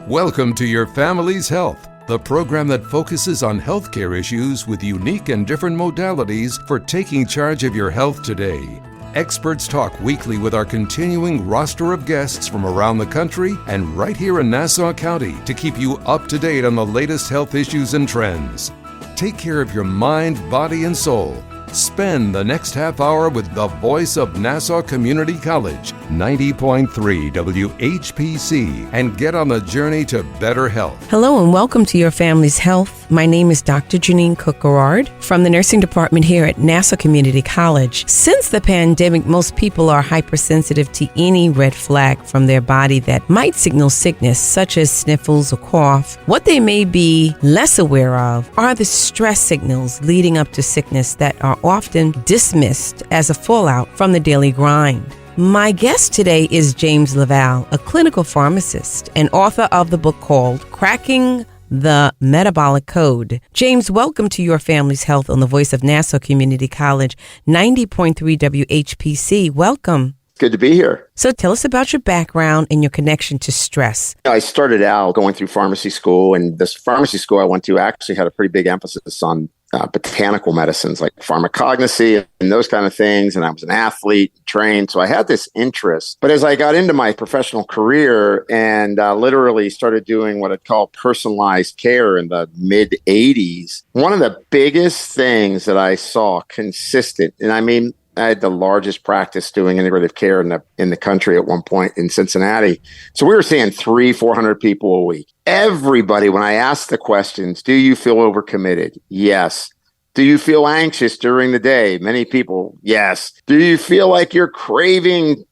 Welcome to Your Family's Health, the program that focuses on healthcare issues with unique and different modalities for taking charge of your health today. Experts talk weekly with our continuing roster of guests from around the country and right here in Nassau County to keep you up to date on the latest health issues and trends. Take care of your mind, body, and soul. Spend the next half hour with the voice of Nassau Community College, 90.3 WHPC, and get on the journey to better health. Hello and welcome to Your Family's Health. My name is Dr. Jeanine Cook-Garard from the nursing department here at Nassau Community College. Since the pandemic, most people are hypersensitive to any red flag from their body that might signal sickness, such as sniffles or cough. What they may be less aware of are the stress signals leading up to sickness that are often dismissed as a fallout from the daily grind. My guest today is James LaValle, a clinical pharmacist and author of the book called Cracking the Metabolic Code. James, welcome to Your Family's Health on the voice of Nassau Community College, 90.3 WHPC. Welcome. Good to be here. So tell us about your background and your connection to stress. I started out going through pharmacy school, and this pharmacy school I went to actually had a pretty big emphasis on botanical medicines like pharmacognosy and those kind of things. And I was an athlete, trained. So I had this interest. But as I got into my professional career and literally started doing what I'd call personalized care in the mid 80s, one of the biggest things that I saw consistent, and I mean, I had the largest practice doing integrative care in the country at one point in Cincinnati. So we were seeing 300-400 people a week. Everybody, when I asked the questions, do you feel overcommitted? Yes. Do you feel anxious during the day? Many people, yes. Do you feel like you're craving,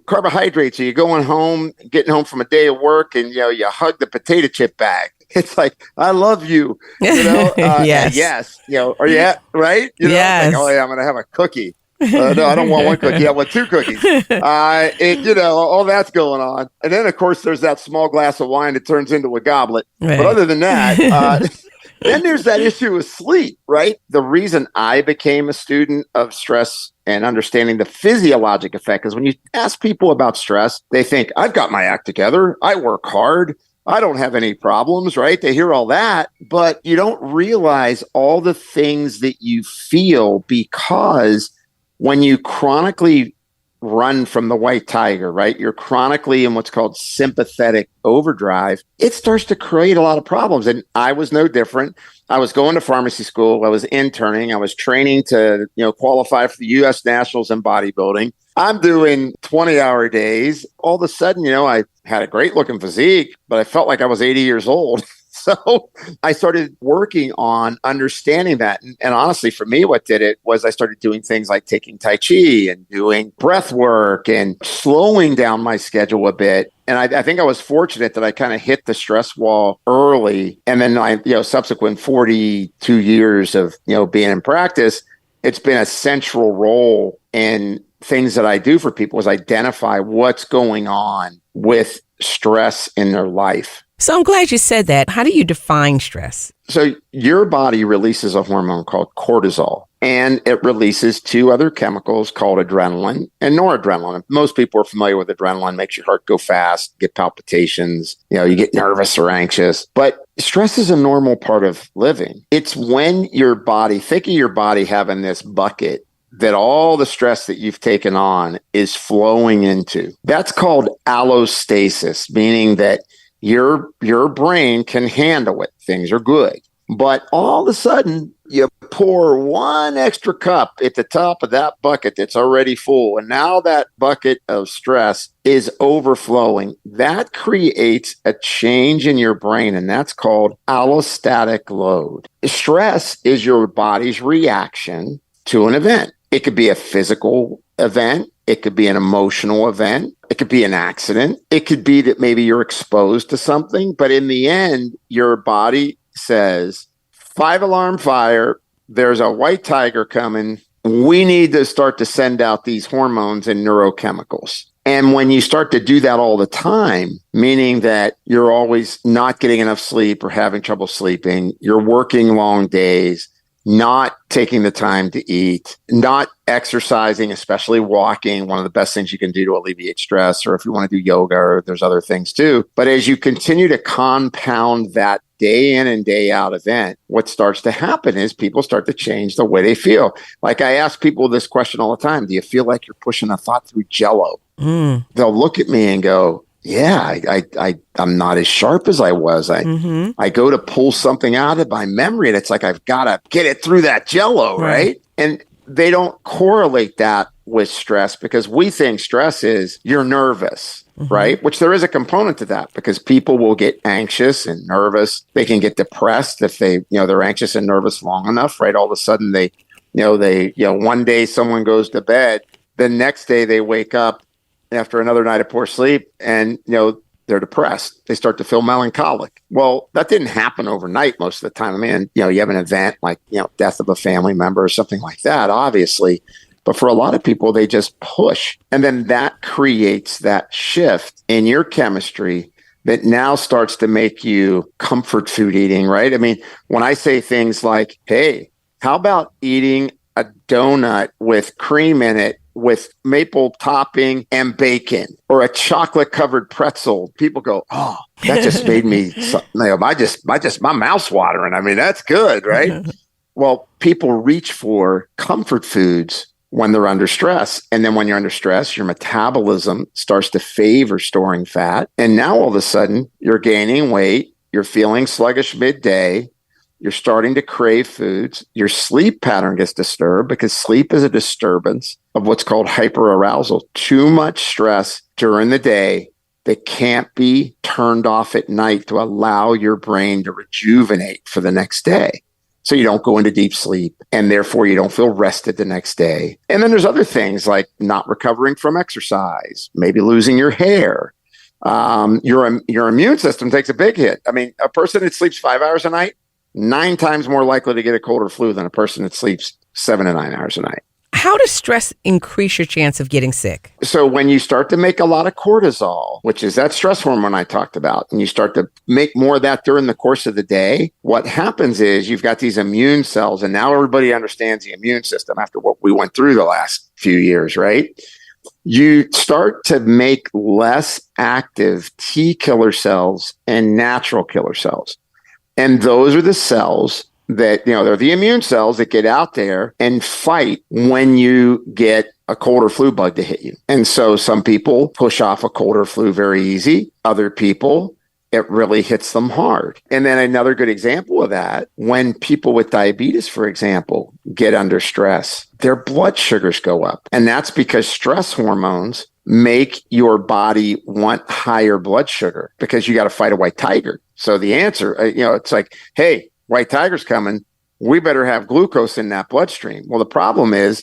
carbohydrates? Are you going home, getting home from a day of work and, you hug the potato chip bag? It's like, I love you, Yes. Yes. Are you right? Yes. Like, oh yeah, I'm going to have a cookie. No, I don't want one cookie. I want two cookies. All that's going on. And then, of course, there's that small glass of wine that turns into a goblet. Right. But other than that, then there's that issue of sleep, right? The reason I became a student of stress and understanding the physiologic effect is when you ask people about stress, they think, I've got my act together. I work hard. I don't have any problems, right? They hear all that, but you don't realize all the things that you feel because when you chronically run from the white tiger, right? You're chronically in what's called sympathetic overdrive. It starts to create a lot of problems. And I was no different. I was going to pharmacy school. I was interning. I was training to, qualify for the U.S. Nationals in bodybuilding. I'm doing 20-hour days. All of a sudden, I had a great looking physique, but I felt like I was 80 years old. So I started working on understanding that. And honestly, for me, what did it was I started doing things like taking Tai Chi and doing breath work and slowing down my schedule a bit. And I think I was fortunate that I kind of hit the stress wall early. And then subsequent 42 years of, being in practice, it's been a central role in things that I do for people is identify what's going on with stress in their life. So I'm glad you said that. How do you define stress? So your body releases a hormone called cortisol, and it releases two other chemicals called adrenaline and noradrenaline. Most people are familiar with adrenaline, makes your heart go fast, get palpitations, you get nervous or anxious. But stress is a normal part of living. It's when your body, think of your body having this bucket that all the stress that you've taken on is flowing into. That's called allostasis, meaning that your brain can handle it. Things are good. But all of a sudden, you pour one extra cup at the top of that bucket that's already full. And now that bucket of stress is overflowing. That creates a change in your brain, and that's called allostatic load. Stress is your body's reaction to an event. It could be a physical event. It could be an emotional event. It could be an accident. It could be that maybe you're exposed to something. But in the end, your body says, 5-alarm fire, there's a white tiger coming. We need to start to send out these hormones and neurochemicals. And when you start to do that all the time, meaning that you're always not getting enough sleep or having trouble sleeping, you're working long days, not taking the time to eat, not exercising, especially walking, one of the best things you can do to alleviate stress, or if you want to do yoga, or there's other things too. But as you continue to compound that day in and day out event, what starts to happen is people start to change the way they feel. Like I ask people this question all the time. Do you feel like you're pushing a thought through Jell-O? They'll look at me and go, yeah, I'm not as sharp as I was. I go to pull something out of my memory and it's like, I've got to get it through that Jell-O, right? And they don't correlate that with stress because we think stress is you're nervous, right? Which there is a component to that because people will get anxious and nervous. They can get depressed if they're anxious and nervous long enough, right? All of a sudden one day someone goes to bed, the next day they wake up after another night of poor sleep and, they're depressed. They start to feel melancholic. Well, that didn't happen overnight most of the time. I mean, you have an event like, death of a family member or something like that, obviously. But for a lot of people, they just push. And then that creates that shift in your chemistry that now starts to make you comfort food eating, right? I mean, when I say things like, hey, how about eating a donut with cream in it with maple topping and bacon, or a chocolate covered pretzel, people go, oh, that just made me, my mouth's watering. I mean, that's good, right? Well, people reach for comfort foods when they're under stress. And then when you're under stress, your metabolism starts to favor storing fat. And now all of a sudden you're gaining weight, you're feeling sluggish midday, you're starting to crave foods, your sleep pattern gets disturbed because sleep is a disturbance of what's called hyperarousal. Too much stress during the day that can't be turned off at night to allow your brain to rejuvenate for the next day. So you don't go into deep sleep and therefore you don't feel rested the next day. And then there's other things like not recovering from exercise, maybe losing your hair. Your immune system takes a big hit. I mean, a person that sleeps 5 hours a night, 9 times more likely to get a cold or flu than a person that sleeps 7 to 9 hours a night. How does stress increase your chance of getting sick? So when you start to make a lot of cortisol, which is that stress hormone I talked about, and you start to make more of that during the course of the day, what happens is you've got these immune cells, and now everybody understands the immune system after what we went through the last few years, right? You start to make less active T killer cells and natural killer cells. And those are the cells that, they're the immune cells that get out there and fight when you get a cold or flu bug to hit you. And so some people push off a cold or flu very easy. Other people, it really hits them hard. And then another good example of that, when people with diabetes, for example, get under stress, their blood sugars go up. And that's because stress hormones make your body want higher blood sugar because you got to fight a white tiger. So the answer, it's like, hey, white tiger's coming. We better have glucose in that bloodstream. Well, the problem is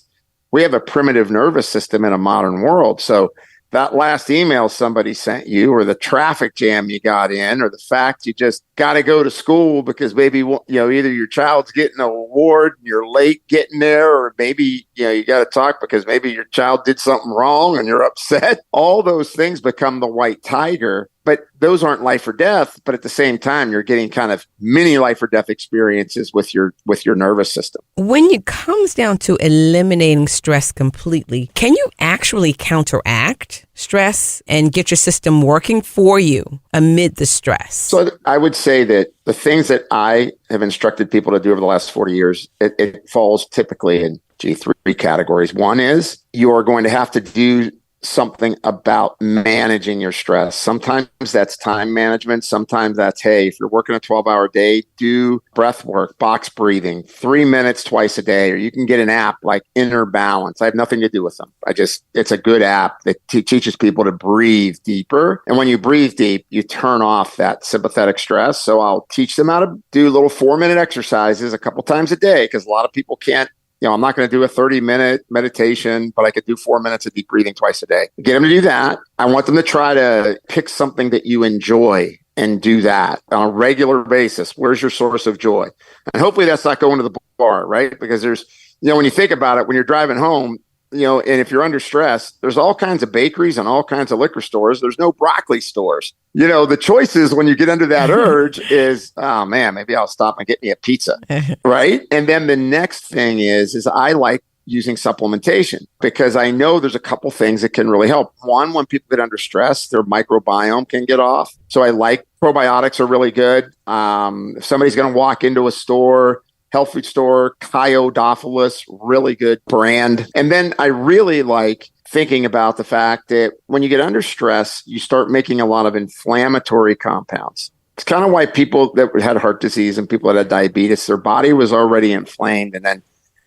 we have a primitive nervous system in a modern world. So that last email somebody sent you, or the traffic jam you got in, or the fact you just got to go to school because maybe, either your child's getting an award and you're late getting there, or maybe, you got to talk because maybe your child did something wrong and you're upset. All those things become the white tiger. But those aren't life or death. But at the same time, you're getting kind of mini life or death experiences with your nervous system. When it comes down to eliminating stress completely, can you actually counteract stress and get your system working for you amid the stress? So I would say that the things that I have instructed people to do over the last 40 years, it falls typically in three categories. One is you are going to have to do something about managing your stress. Sometimes that's time management. Sometimes that's, hey, if you're working a 12-hour day, do breath work, box breathing, 3 minutes twice a day, or you can get an app like Inner Balance. I have nothing to do with them. It's a good app that teaches people to breathe deeper. And when you breathe deep, you turn off that sympathetic stress. So I'll teach them how to do little 4-minute exercises a couple times a day because a lot of people can't. I'm not going to do a 30-minute meditation, but I could do 4 minutes of deep breathing twice a day. Get them to do that. I want them to try to pick something that you enjoy and do that on a regular basis. Where's your source of joy? And hopefully that's not going to the bar, right? Because there's, when you think about it, when you're driving home, and if you're under stress, there's all kinds of bakeries and all kinds of liquor stores. There's no broccoli stores. The choices when you get under that urge is, oh man, maybe I'll stop and get me a pizza, right? And then the next thing is I like using supplementation because I know there's a couple things that can really help. One, when people get under stress, their microbiome can get off. So I like probiotics are really good. If somebody's going to walk into a store, health food store, Chiodophilus, really good brand. And then I really like thinking about the fact that when you get under stress, you start making a lot of inflammatory compounds. It's kind of why people that had heart disease and people that had diabetes, their body was already inflamed. And then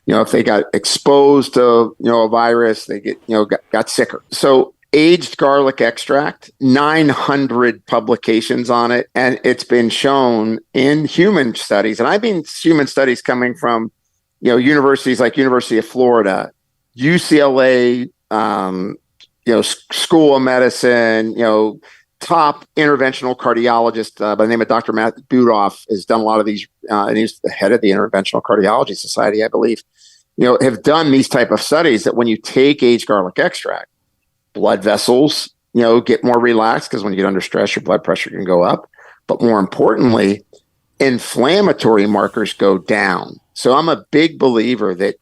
if they got exposed to, a virus, they got sicker. So aged garlic extract, 900 publications on it. And it's been shown in human studies. And I've been human studies coming from, universities like University of Florida, UCLA, School of Medicine, top interventional cardiologist by the name of Dr. Matt Budoff has done a lot of these, and he's the head of the Interventional Cardiology Society, I believe, have done these type of studies that when you take aged garlic extract, blood vessels, get more relaxed because when you get under stress, your blood pressure can go up. But more importantly, inflammatory markers go down. So I'm a big believer that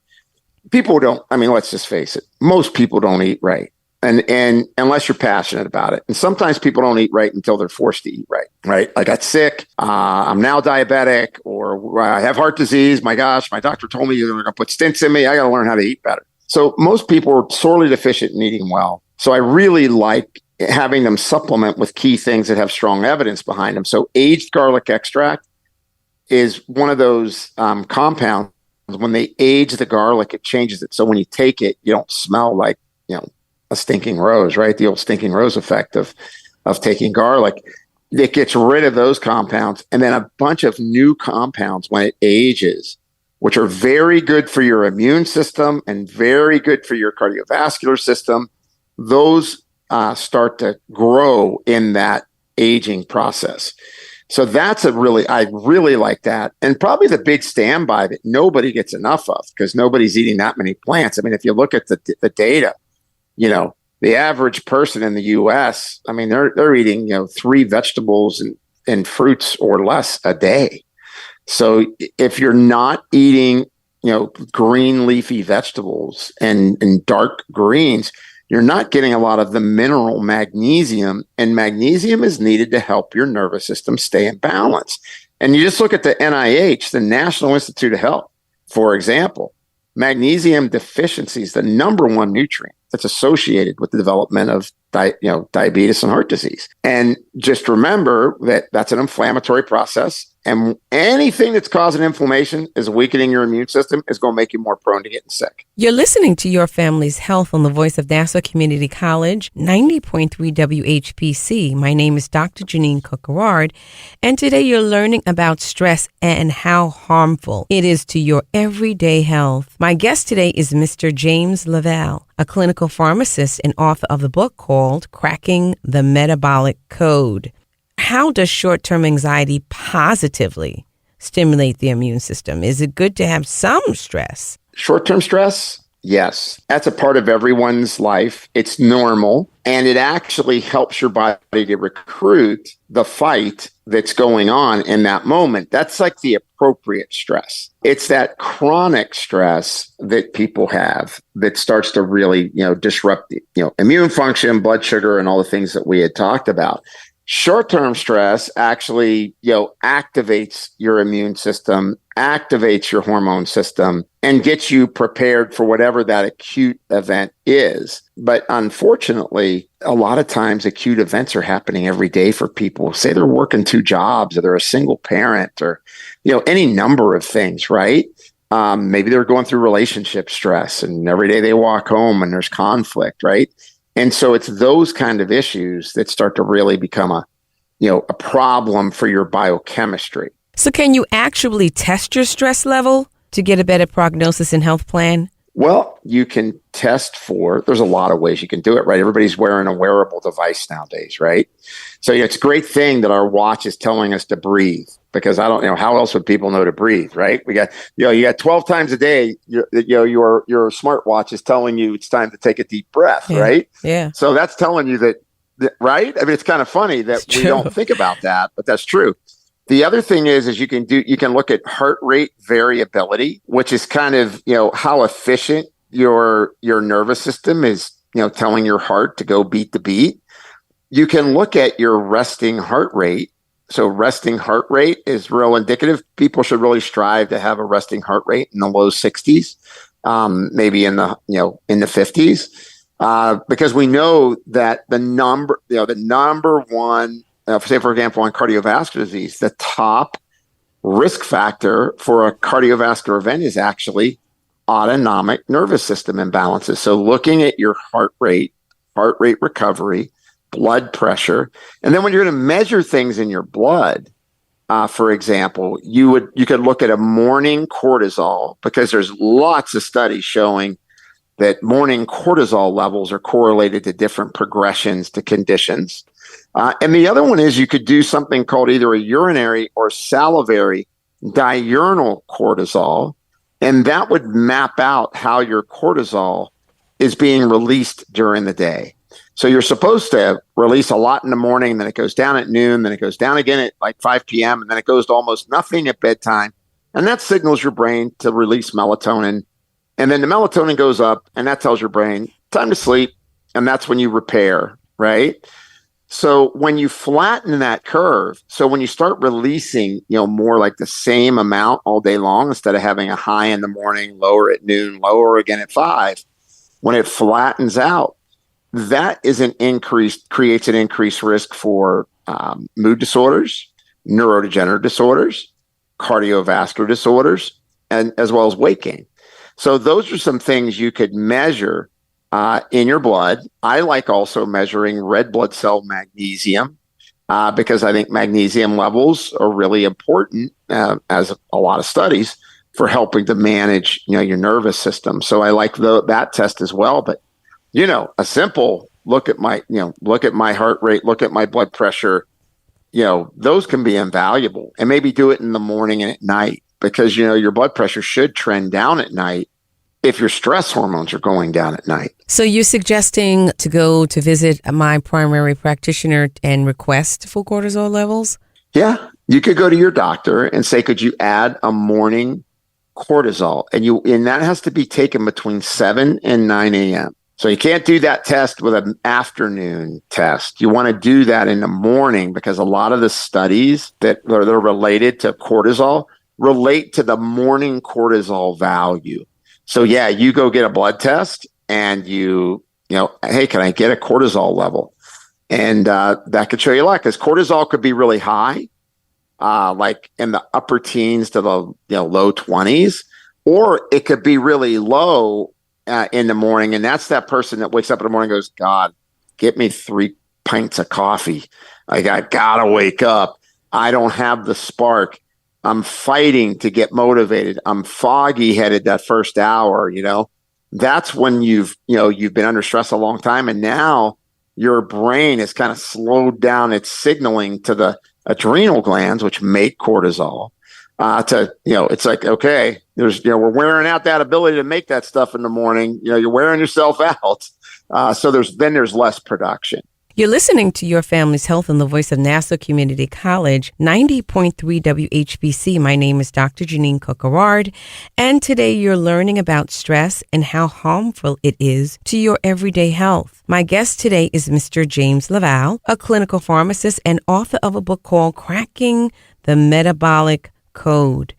people let's just face it, most people don't eat right. And unless you're passionate about it. And sometimes people don't eat right until they're forced to eat right? I got sick. I'm now diabetic, or I have heart disease. My gosh, my doctor told me they're going to put stents in me. I got to learn how to eat better. So most people are sorely deficient in eating well. So I really like having them supplement with key things that have strong evidence behind them. So aged garlic extract is one of those compounds. When they age the garlic, it changes it. So when you take it, you don't smell like, a stinking rose, right? The old stinking rose effect of taking garlic. It gets rid of those compounds and then a bunch of new compounds when it ages, which are very good for your immune system and very good for your cardiovascular system. Those start to grow in that aging process. So I really like that. And probably the big standby that nobody gets enough of because nobody's eating that many plants. I mean, if you look at the data, the average person in the U.S., they're eating, 3 vegetables and fruits or less a day. So if you're not eating, green leafy vegetables and dark greens, you're not getting a lot of the mineral magnesium, and magnesium is needed to help your nervous system stay in balance. And you just look at the NIH, the National Institute of Health, for example, magnesium deficiency is the number one nutrient that's associated with the development of diabetes and heart disease. And just remember that that's an inflammatory process. And anything that's causing inflammation is weakening your immune system, is going to make you more prone to getting sick. You're listening to Your Family's Health on the voice of Nassau Community College, 90.3 WHPC. My name is Dr. Jeanine Cook-Garard, and today you're learning about stress and how harmful it is to your everyday health. My guest today is Mr. James LaValle, a clinical pharmacist and author of the book called Cracking the Metabolic Code. How does short-term anxiety positively stimulate the immune system? Is it good to have some stress? Short-term stress? Yes. That's a part of everyone's life. It's normal. And it actually helps your body to recruit the fight that's going on in that moment. That's like the appropriate stress. It's that chronic stress that people have that starts to really, disrupt the, immune function, blood sugar, and all the things that we had talked about. Short-term stress actually, activates your immune system, activates your hormone system, and gets you prepared for whatever that acute event is. But unfortunately, a lot of times acute events are happening every day for people. Say they're working 2 jobs, or they're a single parent, or, any number of things, right? Maybe they're going through relationship stress, and every day they walk home and there's conflict, right? And so it's those kind of issues that start to really become a problem for your biochemistry. So can you actually test your stress level to get a better prognosis and health plan? Well, you can test there's a lot of ways you can do it, right? Everybody's wearing a wearable device nowadays, right? So it's a great thing that our watch is telling us to breathe, because I don't know how else would people know to breathe, right? We got, you got 12 times a day, your smartwatch is telling you it's time to take a deep breath, right? Yeah. So that's telling you that, right? I mean, it's kind of funny that we don't think about that, but that's true. The other thing is you can look at heart rate variability, which is kind of, how efficient your nervous system is, telling your heart to go beat to beat. You can look at your resting heart rate. So resting heart rate is real indicative. People should really strive to have a resting heart rate in the low 60s, maybe in the 50s, because we know that the number one, say for example, on cardiovascular disease, the top risk factor for a cardiovascular event is actually autonomic nervous system imbalances. So looking at your heart rate recovery, blood pressure, and then when you're going to measure things in your blood, for example, you could look at a morning cortisol, because there's lots of studies showing that morning cortisol levels are correlated to different progressions to conditions. And the other one is you could do something called either a urinary or salivary diurnal cortisol, and that would map out how your cortisol is being released during the day. So you're supposed to release a lot in the morning, then it goes down at noon, then it goes down again at like 5 p.m., and then it goes to almost nothing at bedtime. And that signals your brain to release melatonin. And then the melatonin goes up, and that tells your brain, time to sleep. And that's when you repair, right? So when you flatten that curve, so when you start releasing, more like the same amount all day long, instead of having a high in the morning, lower at noon, lower again at 5, when it flattens out, that creates an increased risk for mood disorders, neurodegenerative disorders, cardiovascular disorders, and as well as weight gain. So those are some things you could measure in your blood. I like also measuring red blood cell magnesium because I think magnesium levels are really important, as a lot of studies, for helping to manage your nervous system. So I like that test as well. But a simple look at my heart rate, look at my blood pressure, those can be invaluable. And maybe do it in the morning and at night, because your blood pressure should trend down at night if your stress hormones are going down at night. So you're suggesting to go to visit my primary practitioner and request full cortisol levels? Yeah, you could go to your doctor and say, could you add a morning cortisol? And that has to be taken between 7 and 9 a.m. So you can't do that test with an afternoon test. You want to do that in the morning, because a lot of the studies that are related to cortisol relate to the morning cortisol value. So yeah, you go get a blood test and hey, can I get a cortisol level? And that could show you a lot, because cortisol could be really high, like in the upper teens to the low 20s, or it could be really low in the morning. And that's that person that wakes up in the morning and goes, God, get me 3 pints of coffee. I gotta wake up. I don't have the spark. I'm fighting to get motivated. I'm foggy headed that first hour, That's when you've been under stress a long time, and now your brain has kind of slowed down its signaling to the adrenal glands, which make cortisol. It's like, okay, we're wearing out that ability to make that stuff in the morning. You're wearing yourself out. So there's less production. You're listening to Your Family's Health on the voice of Nassau Community College, 90.3 WHPC. My name is Dr. Jeanine Cook-Garard, and today you're learning about stress and how harmful it is to your everyday health. My guest today is Mr. James LaValle, a clinical pharmacist and author of a book called Cracking the Metabolic Code.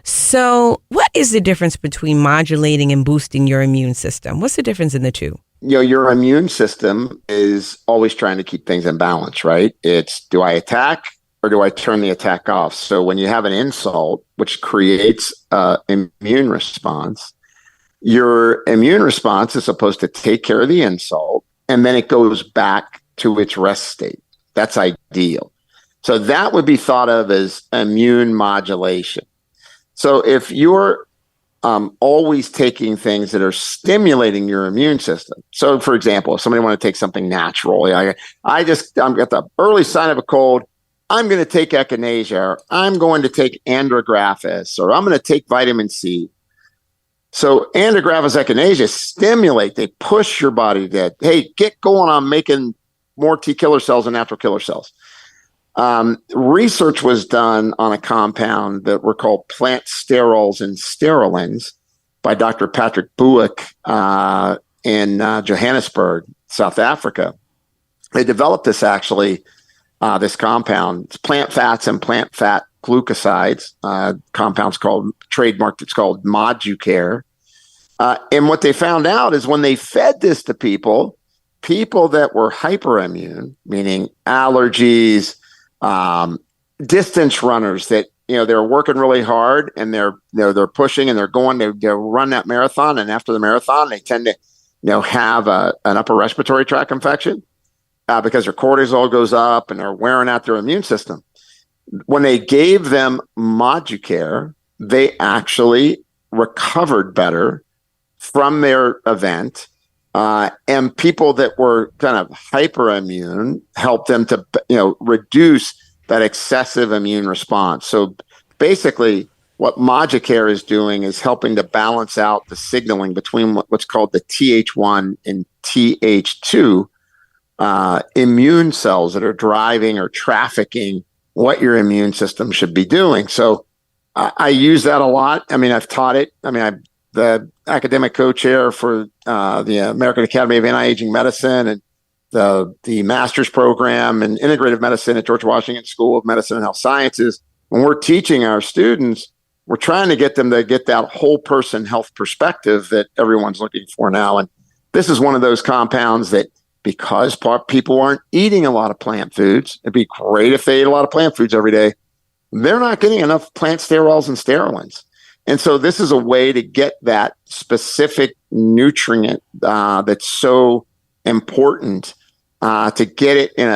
So what is the difference between modulating and boosting your immune system? What's the difference in the two? Your immune system is always trying to keep things in balance, right? It's, do I attack or do I turn the attack off? So when you have an insult, which creates an immune response, your immune response is supposed to take care of the insult, and then it goes back to its rest state. That's ideal. So that would be thought of as immune modulation. So if you're always taking things that are stimulating your immune system. So, for example, if somebody want to take something natural, I'm got the early sign of a cold, I'm going to take echinacea, or I'm going to take andrographis, or I'm going to take vitamin C. So andrographis, echinacea stimulate, they push your body to, hey, get going on making more T killer cells and natural killer cells. Research was done on a compound that were called plant sterols and sterolins by Dr. Patrick Buick in Johannesburg, South Africa. They developed this this compound. It's plant fats and plant fat glucosides. Compound's trademarked, it's called Moducare. And what they found out is when they fed this to people that were hyperimmune, meaning allergies, distance runners that, they're working really hard and they're pushing and they're going to run that marathon. And after the marathon, they tend to, have an upper respiratory tract infection because their cortisol goes up and they're wearing out their immune system. When they gave them Moducare, they actually recovered better from their event. And people that were kind of hyperimmune helped them to, reduce that excessive immune response. So basically, what Moducare is doing is helping to balance out the signaling between what's called the Th1 and Th2 immune cells that are driving or trafficking what your immune system should be doing. So I use that a lot. I mean, I've taught it. I mean, I'm the academic co-chair for the American Academy of Anti-Aging Medicine and the master's program in integrative medicine at George Washington School of Medicine and Health Sciences. When we're teaching our students, we're trying to get them to get that whole person health perspective that everyone's looking for now. And this is one of those compounds that, because people aren't eating a lot of plant foods, it'd be great if they ate a lot of plant foods every day. They're not getting enough plant sterols and sterolins. And so this is a way to get that specific nutrient that's so important to get it in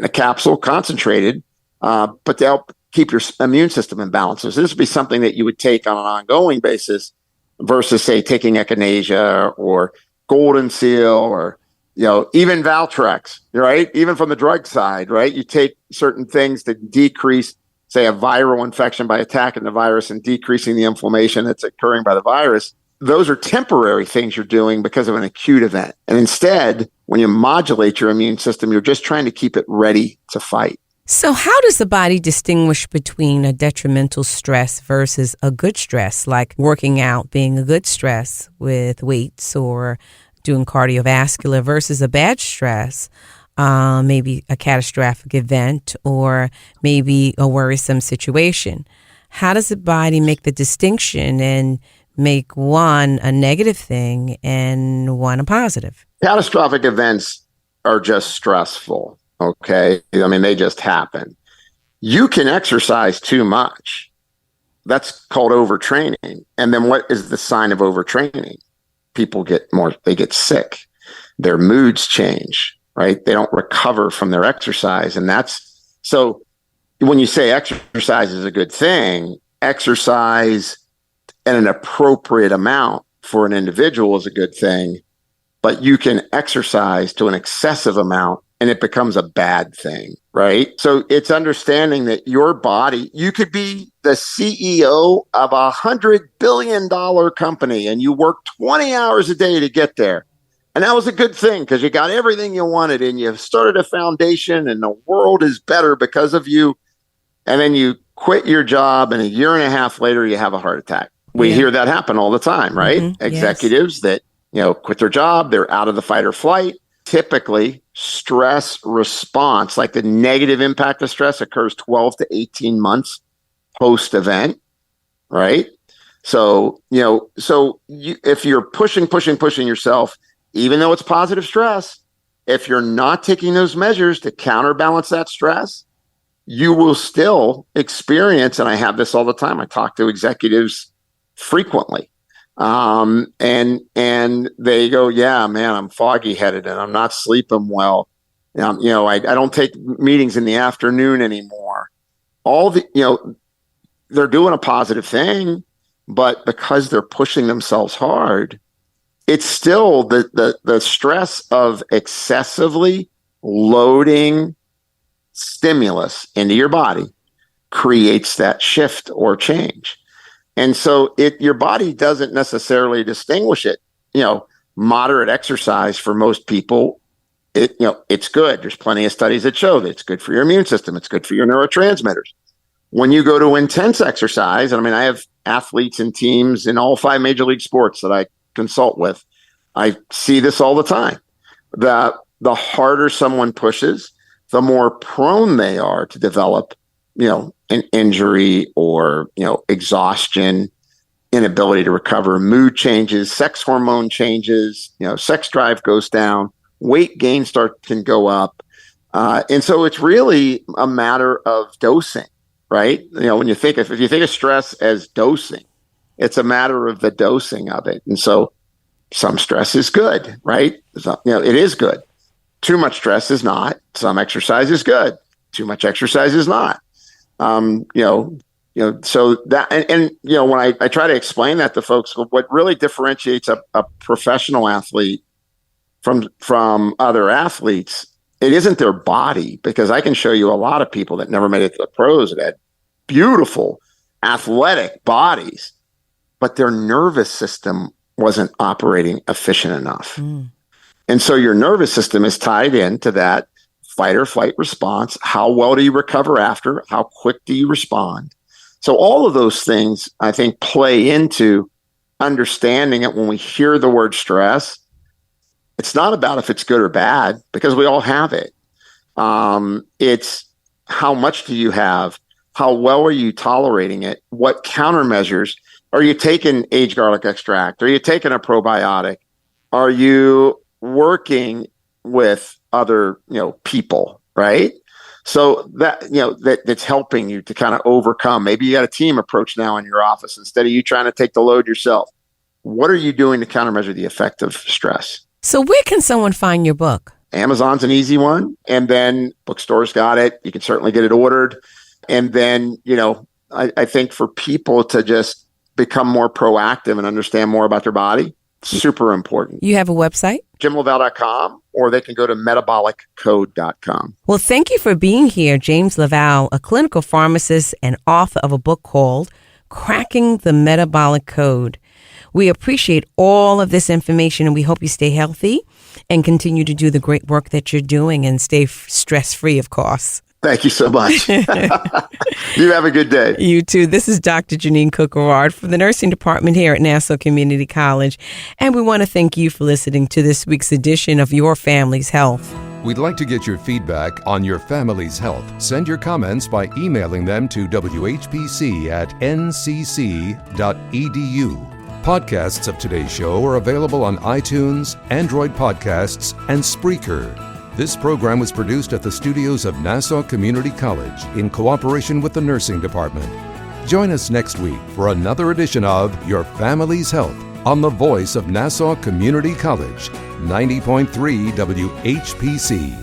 a capsule, concentrated, but to help keep your immune system in balance. So this would be something that you would take on an ongoing basis versus, say, taking echinacea or golden seal or even Valtrex, right? Even from the drug side, right? You take certain things to decrease, say, a viral infection by attacking the virus and decreasing the inflammation that's occurring by the virus. Those are temporary things you're doing because of an acute event. And instead, when you modulate your immune system, you're just trying to keep it ready to fight. So how does the body distinguish between a detrimental stress versus a good stress, like working out being a good stress with weights or doing cardiovascular versus a bad stress, maybe a catastrophic event or maybe a worrisome situation? How does the body make the distinction and make one a negative thing and one a positive? Catastrophic events are just stressful, okay? I mean, they just happen. You can exercise too much. That's called overtraining. And then what is the sign of overtraining? People they get sick. Their moods change, right? They don't recover from their exercise. And so when you say exercise is a good thing, exercise at an appropriate amount for an individual is a good thing, but you can exercise to an excessive amount and it becomes a bad thing, right? So it's understanding that your body, you could be the CEO of $100 billion company and you work 20 hours a day to get there. And that was a good thing because you got everything you wanted and you started a foundation and the world is better because of you. And then you quit your job and a year and a half later, you have a heart attack. We hear that happen all the time, right? Mm-hmm. Executives that, quit their job, they're out of the fight or flight. Typically, stress response, like the negative impact of stress, occurs 12 to 18 months post-event, right? So, if you're pushing yourself, even though it's positive stress, if you're not taking those measures to counterbalance that stress, you will still experience, and I have this all the time, I talk to executives frequently. And they go, yeah, man, I'm foggy headed and I'm not sleeping well. I don't take meetings in the afternoon anymore. They're doing a positive thing, but because they're pushing themselves hard, it's still the stress of excessively loading stimulus into your body creates that shift or change. And so your body doesn't necessarily distinguish it. Moderate exercise for most people, it's good. There's plenty of studies that show that it's good for your immune system. It's good for your neurotransmitters. When you go to intense exercise, and I have athletes and teams in all 5 major league sports that I consult with, I see this all the time. The harder someone pushes, the more prone they are to develop, an injury or, exhaustion, inability to recover, mood changes, sex hormone changes, sex drive goes down, weight gain can go up. And so it's really a matter of dosing, right? When if you think of stress as dosing, it's a matter of the dosing of it. And so some stress is good, right? It is good. Too much stress is not. Some exercise is good. Too much exercise is not. So that, and when I try to explain that to folks, what really differentiates a professional athlete from other athletes, it isn't their body, because I can show you a lot of people that never made it to the pros that had beautiful athletic bodies, but their nervous system wasn't operating efficient enough. And so your nervous system is tied into that fight or flight response. How well do you recover after? How quick do you respond? So all of those things, I think, play into understanding it. When we hear the word stress, it's not about if it's good or bad, because we all have it. It's how much do you have? How well are you tolerating it? What countermeasures? Are you taking aged garlic extract? Are you taking a probiotic? Are you working with other, people, right? So that's helping you to kind of overcome. Maybe you got a team approach now in your office instead of you trying to take the load yourself. What are you doing to countermeasure the effect of stress? So where can someone find your book? Amazon's an easy one. And then bookstores got it. You can certainly get it ordered. And then, I think for people to just become more proactive and understand more about their body, super important. You have a website? JimLaValle.com, or they can go to MetabolicCode.com. Well, thank you for being here, James LaValle, a clinical pharmacist and author of a book called Cracking the Metabolic Code. We appreciate all of this information, and we hope you stay healthy and continue to do the great work that you're doing and stay stress-free, of course. Thank you so much. You have a good day. You too. This is Dr. Jeanine Cook-Garard from the nursing department here at Nassau Community College. And we want to thank you for listening to this week's edition of Your Family's Health. We'd like to get your feedback on your family's health. Send your comments by emailing them to whpc@ncc.edu. Podcasts of today's show are available on iTunes, Android Podcasts, and Spreaker. This program was produced at the studios of Nassau Community College in cooperation with the nursing department. Join us next week for another edition of Your Family's Health on the voice of Nassau Community College, 90.3 WHPC.